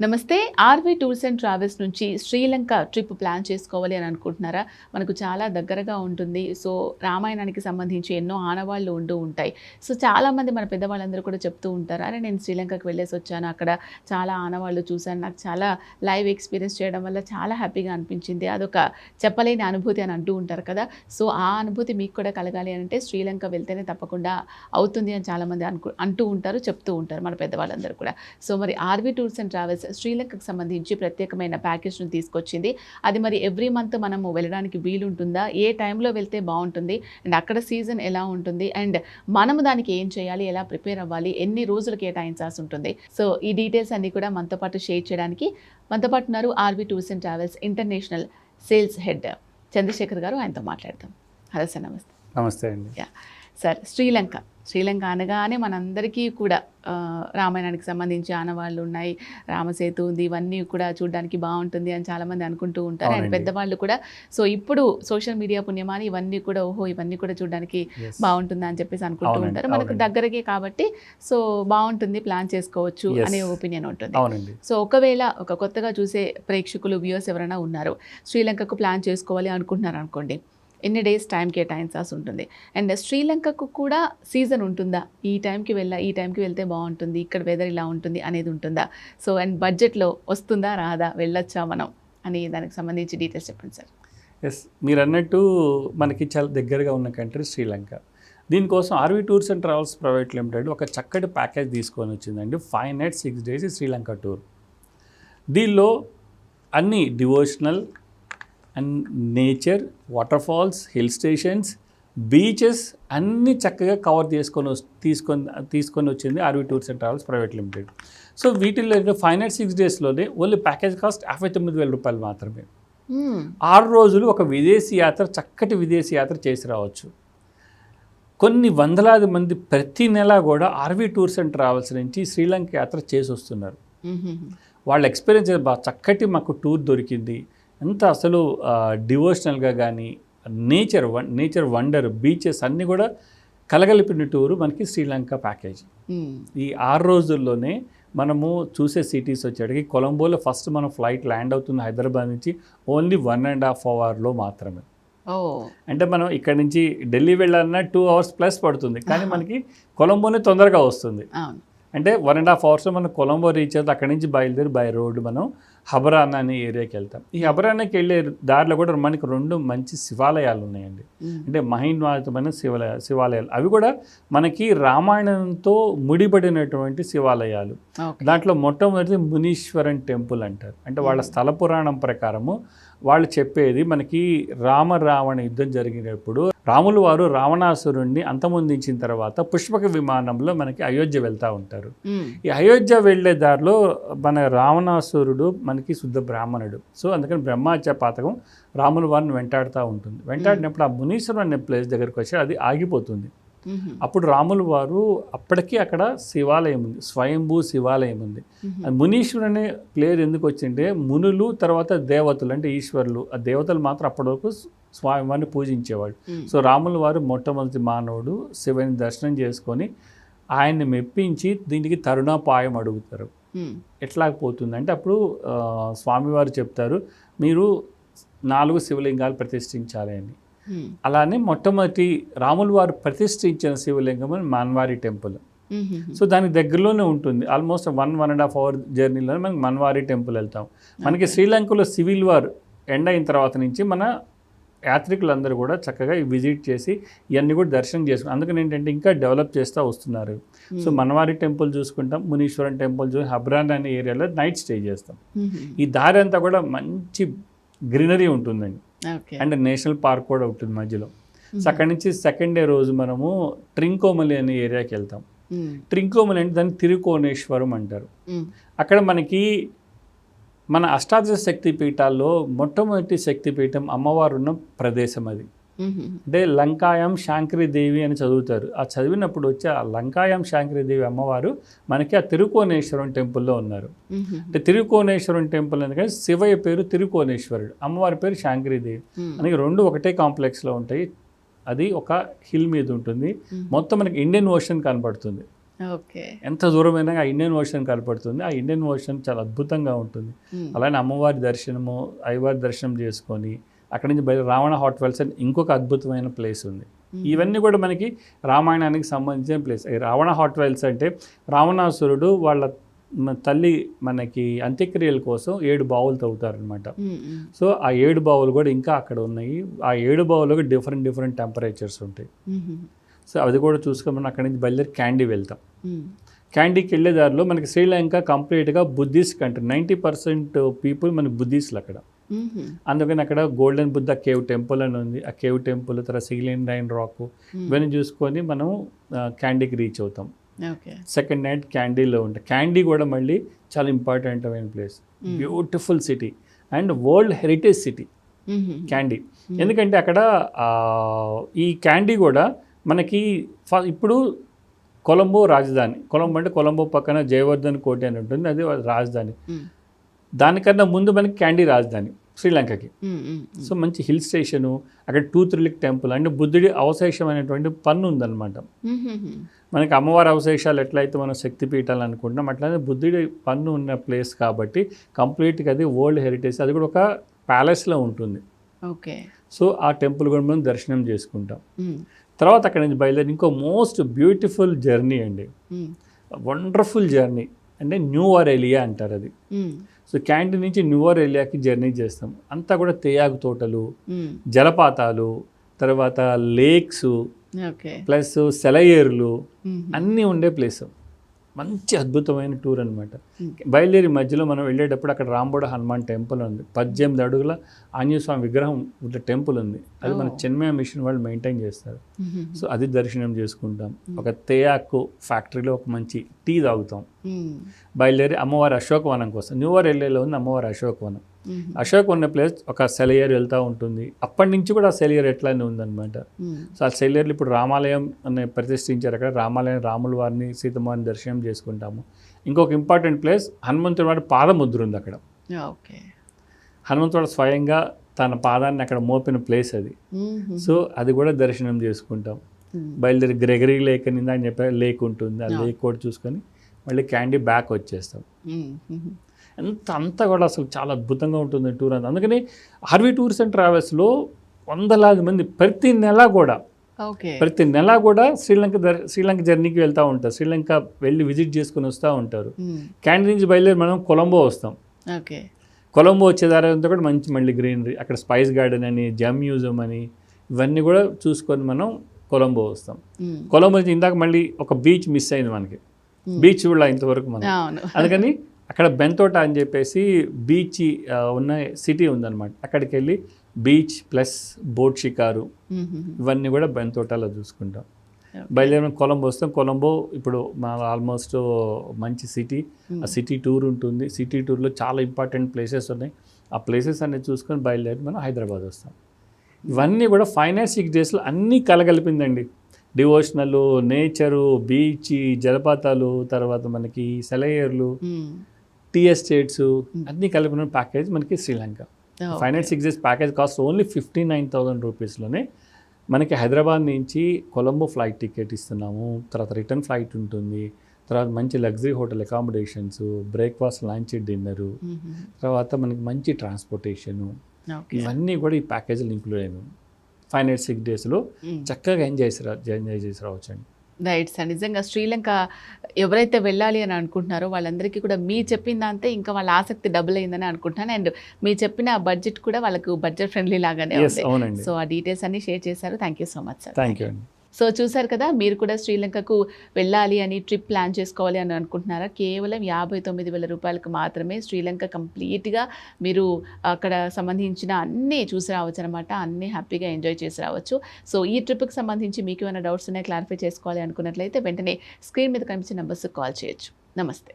నమస్తే. RV tours and travels నుంచి Sri Lanka trip plan చేసుకోవాలి అని అనుకుంటున్నారా? మనకు చాలా దగ్గరగా ఉంటుంది. సో రామాయణానికి సంబంధించి ఎన్నో ఆనవాళ్ళు ఉంటూ ఉంటాయి. సో చాలామంది మన పెద్దవాళ్ళందరూ కూడా చెప్తూ ఉంటారు, అరే నేను శ్రీలంకకి వెళ్ళేసి వచ్చాను, అక్కడ చాలా ఆనవాళ్ళు చూశాను, నాకు చాలా లైవ్ ఎక్స్పీరియన్స్ చేయడం వల్ల చాలా హ్యాపీగా అనిపించింది, అదొక చెప్పలేని అనుభూతి అని అంటూ ఉంటారు కదా. సో ఆ అనుభూతి మీకు కూడా కలగాలి అంటే శ్రీలంక వెళ్తేనే తప్పకుండా అవుతుంది అని చాలామంది అంటూ ఉంటారు, చెప్తూ ఉంటారు మన పెద్దవాళ్ళందరూ కూడా. సో మరి ఆర్వీ టూర్స్ అండ్ ట్రావెల్స్ శ్రీలంకకు సంబంధించి ప్రత్యేకమైన ప్యాకేజ్ను తీసుకొచ్చింది. అది మరి ఎవ్రీ మంత్ మనము వెళ్ళడానికి వీలుంటుందా, ఏ టైంలో వెళ్తే బాగుంటుంది, అండ్ అక్కడ సీజన్ ఎలా ఉంటుంది, అండ్ మనము దానికి ఏం చేయాలి, ఎలా ప్రిపేర్ అవ్వాలి, ఎన్ని రోజులు కేటాయించాల్సి ఉంటుంది. సో ఈ డీటెయిల్స్ అన్నీ కూడా మనతో పాటు షేర్ చేయడానికి మనతో పాటు ఉన్నారు RV tours and travels international sales head Chandrashekar garu. ఆయనతో మాట్లాడతాం. హలో సార్, నమస్తే. నమస్తే అండి. సార్, శ్రీలంక అనగానే మనందరికీ కూడా రామాయణానికి సంబంధించి ఆనవాళ్ళు ఉన్నాయి, రామసేతు ఉంది, ఇవన్నీ కూడా చూడడానికి బాగుంటుంది అని చాలామంది అనుకుంటూ ఉంటారు. అండ్ పెద్దవాళ్ళు కూడా సో ఇప్పుడు సోషల్ మీడియా పుణ్యమాని ఇవన్నీ కూడా ఇవన్నీ కూడా చూడడానికి బాగుంటుంది అని చెప్పేసి అనుకుంటూ ఉంటారు. మనకు దగ్గరకే కాబట్టి సో బాగుంటుంది, ప్లాన్ చేసుకోవచ్చు అనే ఒపీనియన్ ఉంటుంది. సో ఒకవేళ ఒక కొత్తగా చూసే ప్రేక్షకులు వ్యూయర్స్ ఎవరైనా ఉన్నారు, శ్రీలంకకు ప్లాన్ చేసుకోవాలి అనుకుంటున్నారు అనుకోండి, ఎన్ని డేస్ టైం కేటాయించాల్సి ఉంటుంది, అండ్ శ్రీలంకకు కూడా సీజన్ ఉంటుందా, ఈ టైంకి వెళ్తే బాగుంటుంది, ఇక్కడ వెదర్ ఇలా ఉంటుంది అనేది ఉంటుందా, సో అండ్ బడ్జెట్లో వస్తుందా రాదా, వెళ్ళొచ్చా మనం అని దానికి సంబంధించి డీటెయిల్స్ చెప్పండి సార్. ఎస్, మీరు అన్నట్టు మనకి చాలా దగ్గరగా ఉన్న కంట్రీ శ్రీలంక. దీనికోసం RV tours and travels private limited ఒక చక్కటి ప్యాకేజ్ తీసుకొని వచ్చిందండి. 5 nights 6 days శ్రీలంక టూర్. దీనిలో అన్ని devotional and nature, water falls, hill stations, beaches అన్నీ చక్కగా కవర్ తీసుకొని వచ్చింది RV tours and travels private limited. So వీటిల్లో 5 nights 6 daysలోనే ఓన్లీ ప్యాకేజ్ కాస్ట్ 59,000 రూపాయలు మాత్రమే. 6 రోజులు ఒక విదేశీ యాత్ర, చక్కటి విదేశీ యాత్ర చేసి రావచ్చు. కొన్ని వందలాది మంది ప్రతి నెల కూడా ఆర్వీ టూర్స్ అండ్ ట్రావెల్స్ నుంచి శ్రీలంక యాత్ర చేసి వస్తున్నారు. వాళ్ళ ఎక్స్పీరియన్స్ చక్కటి మాకు టూర్ దొరికింది, ఎంత అసలు డివోషనల్గా కానీ నేచర్ వండర్, బీచెస్ అన్నీ కూడా కలగలిపిన టూరు మనకి శ్రీలంక ప్యాకేజ్. ఈ 6 రోజుల్లోనే మనము చూసే సిటీస్ వచ్చేటికి కొలంబోలో ఫస్ట్ మనం ఫ్లైట్ ల్యాండ్ అవుతుంది హైదరాబాద్ నుంచి, ఓన్లీ 1.5 hours మాత్రమే. అంటే మనం ఇక్కడ నుంచి ఢిల్లీ వెళ్ళాలన్నా 2 hours ప్లస్ పడుతుంది, కానీ మనకి కొలంబోనే తొందరగా వస్తుంది. అంటే 1.5 hours మనం కొలంబో రీచ్ అవుతుంది. అక్కడి నుంచి బయలుదేరి బై రోడ్డు మనం హబరానా అనే ఏరియాకి వెళ్తాం. ఈ హబరానాకి వెళ్ళే దారిలో కూడా మనకి 2 మంచి శివాలయాలు ఉన్నాయండి. అంటే మహిమాతమైన శివాలయాలు. అవి కూడా మనకి రామాయణంతో ముడిపడినటువంటి శివాలయాలు. దాంట్లో మొట్టమొదటి మునీశ్వరన్ టెంపుల్ అంటారు. అంటే వాళ్ళ స్థల పురాణం ప్రకారము వాళ్ళు చెప్పేది, మనకి రావణ యుద్ధం జరిగినప్పుడు రాములు వారు రావణాసురుణ్ణి అంతమొందించిన తర్వాత పుష్పక విమానంలో మనకి అయోధ్య వెళ్తూ ఉంటారు. ఈ అయోధ్య వెళ్ళే దారిలో మన రావణాసురుడు మనకి శుద్ధ బ్రాహ్మణుడు. సో అందుకని బ్రహ్మహత్య పాతకం రాముల వారిని వెంటాడుతూ ఉంటుంది. వెంటాడినప్పుడు ఆ మునీశ్వరం అనే ప్లేస్ దగ్గరికి వచ్చి అది ఆగిపోతుంది. అప్పుడు రాములు వారు అప్పటికీ అక్కడ శివాలయం ఉంది, స్వయంభూ శివాలయం ఉంది. మునీశ్వరు అనే ప్లేస్ ఎందుకు వచ్చింటే మునులు తర్వాత దేవతలు అంటే ఈశ్వరులు, ఆ దేవతలు మాత్రం అప్పటి వరకు స్వామివారిని పూజించేవాడు. సో రాముల వారు మొట్టమొదటి మానవుడు శివుని దర్శనం చేసుకొని ఆయన్ని మెప్పించి దీనికి తరుణోపాయం అడుగుతారు. ఎట్లా పోతుంది అంటే అప్పుడు స్వామివారు చెప్తారు, మీరు 4 శివలింగాలు ప్రతిష్ఠించాలి అని. అలానే మొట్టమొదటి రాములు వారు ప్రతిష్ఠించిన శివలింగం మన్వారి టెంపుల్. సో దానికి దగ్గరలోనే ఉంటుంది. ఆల్మోస్ట్ 1.5 hour జర్నీలో మనకి మన్వారి టెంపుల్ వెళ్తాం. మనకి శ్రీలంకలో సివిల్ వార్ ఎండ్ అయిన తర్వాత నుంచి మన యాత్రికులందరూ కూడా చక్కగా విజిట్ చేసి ఇవన్నీ కూడా దర్శనం చేసుకుంటాం. అందుకని ఏంటంటే ఇంకా డెవలప్ చేస్తూ వస్తున్నారు. సో మన్వారి టెంపుల్ చూసుకుంటాం, మునీశ్వరన్ టెంపుల్ చూసి హబ్రాన్ అనే ఏరియాలో నైట్ స్టే చేస్తాం. ఈ దారి అంతా కూడా మంచి గ్రీనరీ ఉంటుందండి. అండ్ నేషనల్ పార్క్ కూడా ఉంటుంది మధ్యలో. సో అక్కడి నుంచి సెకండ్ డే రోజు మనము ట్రింకోమలి అనే ఏరియాకి వెళ్తాం. ట్రింకోమలి అంటే దాన్ని తిరుకోనేశ్వరం అంటారు. అక్కడ మనకి మన అష్టాదశ శక్తి పీఠాల్లో మొట్టమొదటి శక్తిపీఠం అమ్మవారు ఉన్న ప్రదేశం అది. అంటే లంకాయం శాంకరీదేవి అని చదువుతారు. ఆ చదివినప్పుడు వచ్చి ఆ లంకాయం శాంకరీదేవి అమ్మవారు మనకి ఆ తిరుకోనేశ్వరం టెంపుల్లో ఉన్నారు. అంటే తిరుకోనేశ్వరం టెంపుల్ ఎందుకంటే శివయ్య పేరు తిరుకోనేశ్వరుడు, అమ్మవారి పేరు శాంకరీదేవి. మనకి 2 ఒకటే కాంప్లెక్స్లో ఉంటాయి. అది ఒక హిల్ మీద ఉంటుంది. మొత్తం మనకి ఇండియన్ ఓషన్ కనపడుతుంది. ఓకే. ఎంత దూరమైనా ఆ ఇండియన్ ఓషన్ కనపడుతుంది. ఆ ఇండియన్ ఓషన్ చాలా అద్భుతంగా ఉంటుంది. అలానే అమ్మవారి దర్శనము, అయ్యవారి దర్శనం చేసుకొని అక్కడి నుంచి బయట రావణ హాట్ వెల్స్ అని ఇంకొక అద్భుతమైన ప్లేస్ ఉంది. ఇవన్నీ కూడా మనకి రామాయణానికి సంబంధించిన ప్లేస్. రావణ హాట్ వెల్స్ అంటే రావణాసురుడు వాళ్ళ తల్లి మనకి అంత్యక్రియల కోసం 7 బావులు తవ్వుతారనమాట. సో ఆ 7 బావులు కూడా ఇంకా అక్కడ ఉన్నాయి. ఆ 7 బావులకు డిఫరెంట్ టెంపరేచర్స్ ఉంటాయి. సో అది కూడా చూసుకొని మనం అక్కడి నుంచి బయలుదేరి క్యాండీ వెళ్తాం. క్యాండీకి వెళ్ళే దారిలో మనకి శ్రీలంక కంప్లీట్గా బుద్ధిస్ట్ కంట్రీ. 90% పీపుల్ మనకి బుద్ధిస్టులు అక్కడ. అందుకని అక్కడ గోల్డెన్ బుద్ధ కేవ్ టెంపుల్ అని ఉంది. ఆ కేవ్ టెంపుల్ తర్వాత సిగిలిన్ రైన్ రాక్ ఇవన్నీ చూసుకొని మనం క్యాండీకి రీచ్ అవుతాం. సెకండ్ నైట్ క్యాండీలో ఉంటాం. క్యాండీ కూడా మళ్ళీ చాలా ఇంపార్టెంట్ అయిన place. Beautiful city and world heritage city candy. ఎందుకంటే అక్కడ ఈ క్యాండీ కూడా మనకి ఇప్పుడు కొలంబో రాజధాని. కొలంబో అంటే కొలంబో పక్కన జయవర్ధన్ కోట అని ఉంటుంది, అది రాజధాని. దానికన్నా ముందు మనకి క్యాండీ రాజధాని శ్రీలంకకి. సో మంచి హిల్ స్టేషను, అక్కడ టూత్ రిలిక్ టెంపుల్ అంటే బుద్ధుడి అవశేషం అనేటువంటి పన్ను ఉందన్నమాట. మనకి అమ్మవారి అవశేషాలు ఎట్లయితే మనం శక్తిపీఠాలు అనుకుంటున్నాం, అట్లానే బుద్ధుడి పన్ను ఉన్న ప్లేస్ కాబట్టి కంప్లీట్గా అది వరల్డ్ హెరిటేజ్. అది కూడా ఒక ప్యాలెస్లో ఉంటుంది. ఓకే. సో ఆ టెంపుల్ కూడా మనం దర్శనం చేసుకుంటాం. తర్వాత అక్కడ నుంచి బయలుదేరి ఇంకో మోస్ట్ బ్యూటిఫుల్ జర్నీ అండి, వండర్ఫుల్ జర్నీ అంటే న్యూ ఆరెలియా అంటారు అది. సో క్యాంటీ నుంచి న్యూ ఆరెలియాకి జర్నీ చేస్తాం. అంతా కూడా తేయాకు తోటలు, జలపాతాలు, తర్వాత లేక్స్, ప్లస్ సెలయేర్లు అన్నీ ఉండే ప్లేస్. మంచి అద్భుతమైన టూర్ అనమాట. బయలుదేరి మధ్యలో మనం వెళ్ళేటప్పుడు అక్కడ రాంబోడ హనుమాన్ టెంపుల్ ఉంది. 18 అడుగుల ఆంజనేయ స్వామి విగ్రహం టెంపుల్ ఉంది. అది మన చిన్మయ మిషన్ వాళ్ళు మెయింటైన్ చేస్తారు. సో అది దర్శనం చేసుకుంటాం. ఒక తేయాకు ఫ్యాక్టరీలో ఒక మంచి టీ తాగుతాం. బయలుదేరి అమ్మవారి అశోకవనం కోసం, న్యూ ఆరెలియాలో ఉంది అమ్మవారి అశోకవనం. అశోక్ ఉన్న ప్లేస్ ఒక సెలయేరు వెళ్తూ ఉంటుంది. అప్పటి నుంచి కూడా ఆ సెలయేరు ఎట్లానే ఉందన్నమాట. సో ఆ సెలయేరులు ఇప్పుడు రామాలయం అని ప్రతిష్ఠించారు. అక్కడ రామాలయం రాముల వారిని సీతమ్మని దర్శనం చేసుకుంటాము. ఇంకొక ఇంపార్టెంట్ ప్లేస్ హనుమంతుడి వారి పాదముద్ర ఉంది అక్కడ. హనుమంతుడు స్వయంగా తన పాదాన్ని అక్కడ మోపిన ప్లేస్ అది. సో అది కూడా దర్శనం చేసుకుంటాం. బయలుదేరి గ్రెగరీ లేక్ అని ఇందాక చెప్పారు, లేక్ ఉంటుంది. ఆ లేక్ కూడా చూసుకొని మళ్ళీ క్యాండీ బ్యాక్ వచ్చేస్తాం. అంతా కూడా అసలు చాలా అద్భుతంగా ఉంటుంది టూర్ అంతా. అందుకని ఆర్వీ టూర్స్ అండ్ ట్రావెల్స్లో వందలాది మంది ప్రతి నెల కూడా శ్రీలంక జర్నీకి వెళ్తూ ఉంటారు. శ్రీలంక వెళ్ళి విజిట్ చేసుకుని వస్తూ ఉంటారు. క్యాండీ నుంచి బయలుదేరి మనం కొలంబో వస్తాం. కొలంబో వచ్చేదారంతా కూడా మంచి మళ్ళీ గ్రీనరీ, అక్కడ స్పైస్ గార్డెన్ అని, జమ్ మ్యూజియం అని ఇవన్నీ కూడా చూసుకొని మనం కొలంబో వస్తాం. కొలంబో నుంచి ఇందాక మళ్ళీ ఒక బీచ్ మిస్ అయింది మనకి. బీచ్ కూడా ఇంతవరకు మనం, అందుకని అక్కడ బెంతోట అని చెప్పేసి బీచ్ ఉన్న సిటీ ఉందన్నమాట. అక్కడికి వెళ్ళి బీచ్ ప్లస్ బోట్ షికారు ఇవన్నీ కూడా బెంతోటాలో చూసుకుంటాం. బయలుదేరి కొలంబో వస్తాం. కొలంబో ఇప్పుడు మా ఆల్మోస్ట్ మంచి సిటీ. ఆ సిటీ టూర్ ఉంటుంది. సిటీ టూర్లో చాలా ఇంపార్టెంట్ ప్లేసెస్ ఉన్నాయి. ఆ ప్లేసెస్ అన్నీ చూసుకొని బయలుదేరి మనం హైదరాబాద్ వస్తాం. ఇవన్నీ కూడా 5 nights 6 daysలో అన్నీ కలగలిపిందండి. డివోషనల్, నేచరు, బీచ్, జలపాతాలు, తర్వాత మనకి సెలయేర్లు, టీ ఎస్టేట్స్ అన్నీ కలిపిన ప్యాకేజ్ మనకి Sri Lanka. 5 nights 6 days package cost only 59,000 రూపీస్లోనే మనకి హైదరాబాద్ నుంచి కొలంబో ఫ్లైట్ టికెట్ ఇస్తున్నాము. తర్వాత రిటర్న్ ఫ్లైట్ ఉంటుంది. తర్వాత మంచి luxury hotel accommodations, breakfast, lunch, dinner, తర్వాత మనకి మంచి ట్రాన్స్పోర్టేషను, ఇవన్నీ కూడా ఈ ప్యాకేజీలు ఇంక్లూడ్ అయినాయి. 5 nights 6 daysలో చక్కగా ఎంజాయ్ చేసి రావచ్చండి. Right sir. నిజంగా శ్రీలంక ఎవరైతే వెళ్ళాలి అని అనుకుంటున్నారో వాళ్ళందరికీ కూడా మీ చెప్పినంతే ఇంకా వాళ్ళ ఆసక్తి డబుల్ అయిందని అనుకుంటున్నాను. అండ్ మీ చెప్పిన బడ్జెట్ కూడా వాళ్ళకు బడ్జెట్ ఫ్రెండ్లీ లాగానే ఉంది. సో ఆ డీటెయిల్స్ అన్ని షేర్ చేశారు. Thank you so much sir. Thank you అండి. సో చూసారు కదా, మీరు కూడా శ్రీలంకకు వెళ్ళాలి అని ట్రిప్ ప్లాన్ చేసుకోవాలి అని అనుకుంటున్నారా? కేవలం 59,000 రూపాయలకు మాత్రమే శ్రీలంక కంప్లీట్గా మీరు అక్కడ సంబంధించిన అన్నీ చూసి రావచ్చు అనమాట. అన్నీ హ్యాపీగా ఎంజాయ్ చేసి రావచ్చు. సో ఈ ట్రిప్కి సంబంధించి మీకు ఏమైనా డౌట్స్ ఉన్నాయి, క్లారిఫై చేసుకోవాలి అనుకున్నట్లయితే వెంటనే స్క్రీన్ మీద కనిపించే నెంబర్స్కి కాల్ చేయొచ్చు. నమస్తే.